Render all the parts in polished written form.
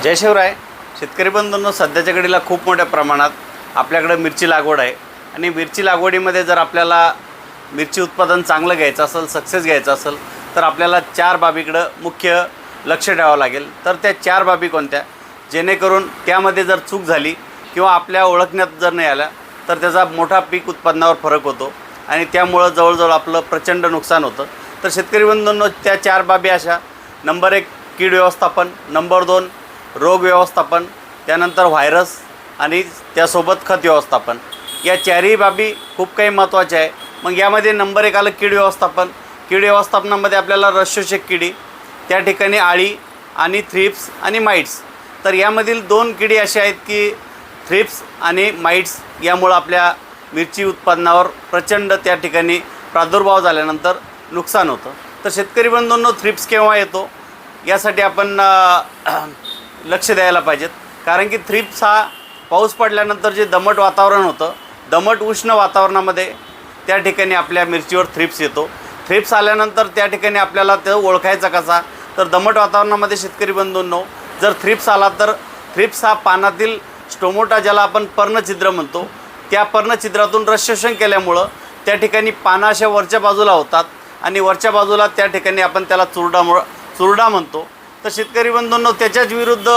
जय शिवराय. शेतकरी बंधूंनो, सध्याच्या घडीला खूप मोठ्या प्रमाणात आपल्याकडे मिरची लागवड आहे आणि मिरची लागवडीमध्ये जर आपल्याला मिरची उत्पादन चांगलं घ्यायचं असेल, सक्सेस घ्यायचं असेल, तर आपल्याला 4 बाबीकडं मुख्य लक्ष ठेवावं लागेल. तर त्या 4 बाबी कोणत्या, जेणेकरून त्यामध्ये जर चूक झाली किंवा आपल्या ओळखण्यात जर नाही आल्या तर त्याचा मोठा पीक उत्पादनावर फरक होतो आणि त्यामुळं जवळजवळ आपलं प्रचंड नुकसान होतं. तर शेतकरी बंधूंनो, त्या 4 बाबी अशा: नंबर 1 कीड व्यवस्थापन, नंबर 2 रोग व्यवस्थापन, त्यानंतर व्हायरस आणि त्यासोबत खत व्यवस्थापन. या 4ही बाबी खूप काही महत्त्वाच्या आहे. मग यामध्ये नंबर 1 आलं कीड व्यवस्थापन. कीड व्यवस्थापनामध्ये आपल्याला रसशोषक किडी, त्या ठिकाणी आळी आणि थ्रिप्स आणि माइट्स. तर यामधील 2 किडी अशा आहेत की थ्रिप्स आणि माइट्स यामुळं आपल्या मिरची उत्पादनावर प्रचंड त्या ठिकाणी प्रादुर्भाव झाल्यानंतर नुकसान होतं. तर शेतकरी बंधूंनो, थ्रिप्स केव्हा येतो यासाठी आपण लक्ष द्यायला पाहिजेत. कारण की थ्रिप्स हा पाऊस पडल्यानंतर जे दमट वातावरण होतं, दमट उष्ण वातावरणामध्ये त्या ठिकाणी आपल्या मिरचीवर थ्रिप्स येतो. थ्रिप्स आल्यानंतर त्या ठिकाणी आपल्याला ते ओळखायचा कसा, तर दमट वातावरणामध्ये शेतकरी बंधूंनो जर थ्रिप्स आला तर थ्रिप्स हा पानातील स्टोमोटा, ज्याला आपण पर्णछिद्र म्हणतो, त्या पर्णछिद्रातून रसशोषण केल्यामुळं त्या ठिकाणी पानं अशा वरच्या बाजूला होतात आणि वरच्या बाजूला त्या ठिकाणी आपण त्याला चुरडा म्हणतो. तर शेतकरी बंधूंनो, त्याच्याच विरुद्ध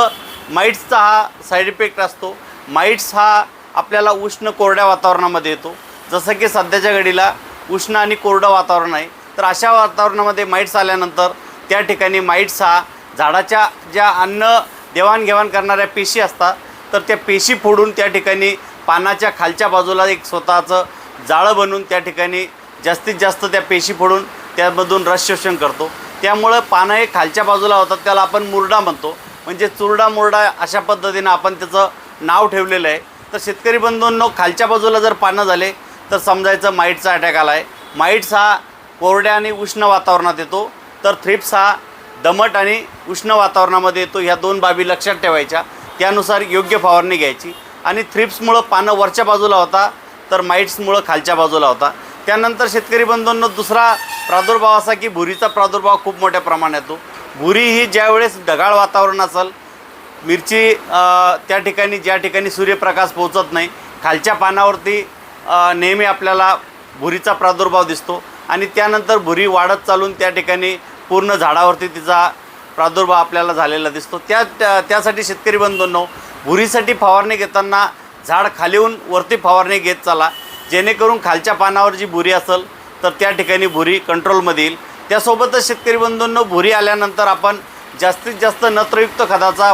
माइट्सचा हा साईड इफेक्ट असतो. माइट्स हा आपल्याला उष्ण कोरड्या वातावरणामध्ये येतो. जसं की सध्याच्या घडीला उष्ण आणि कोरडं वातावरण आहे, तर अशा वातावरणामध्ये माइट्स आल्यानंतर त्या ठिकाणी माइट्स हा झाडाच्या ज्या अन्न देवाणघेवाण करणाऱ्या पेशी असतात, तर त्या पेशी फोडून त्या ठिकाणी पानाच्या खालच्या बाजूला एक स्वतःचं जाळं बनवून त्या ठिकाणी जास्तीत जास्त त्या पेशी फोडून त्यामधून रस शोषण करतो. त्यामुळं पानं हे खालच्या बाजूला होतात, त्याला आपण मुरडा म्हणतो. म्हणजे चुरडा मुरडा अशा पद्धतीनं आपण त्याचं नाव ठेवलेलं आहे. तर शेतकरी बंधूंनो, खालच्या बाजूला जर पानं झाले तर समजायचं माइटचा अटॅक आला आहे. माइट्स हा कोरड्या आणि उष्ण वातावरणात येतो, तर थ्रिप्स हा दमट आणि उष्ण वातावरणामध्ये येतो. ह्या 2 बाबी लक्षात ठेवायच्या, त्यानुसार योग्य फवारणी घ्यायची. आणि थ्रिप्समुळं पानं वरच्या बाजूला होता, तर माइट्समुळं खालच्या बाजूला होता. त्यानंतर शेतकरी बंधूंनो, दुसरा प्रादुर्भाव असा की भुरीचा प्रादुर्भाव खूप मोठ्या प्रमाणात येतो. भुरी ही ज्यावेळेस ढगाळ वातावरण असेल, मिरची त्या ठिकाणी ज्या ठिकाणी सूर्यप्रकाश पोहोचत नाही, खालच्या पानावरती नेहमी आपल्याला भुरीचा प्रादुर्भाव दिसतो आणि त्यानंतर भुरी वाढत चालून त्या ठिकाणी पूर्ण झाडावरती तिचा प्रादुर्भाव आपल्याला झालेला दिसतो. त्यासाठी शेतकरी बंधूंनो, भुरीसाठी फवारणी घेताना झाड खालीहून वरती फवारणी घेत चला, जेणेकरून खालच्या पानावर जी भुरी असेल तर त्या ठिकाणी भुरी कंट्रोलमध्ये येईल. त्यासोबतच शेतकरी बंधूंनो, भुरी आल्यानंतर आपण जास्तीत जास्त नत्रयुक्त खताचा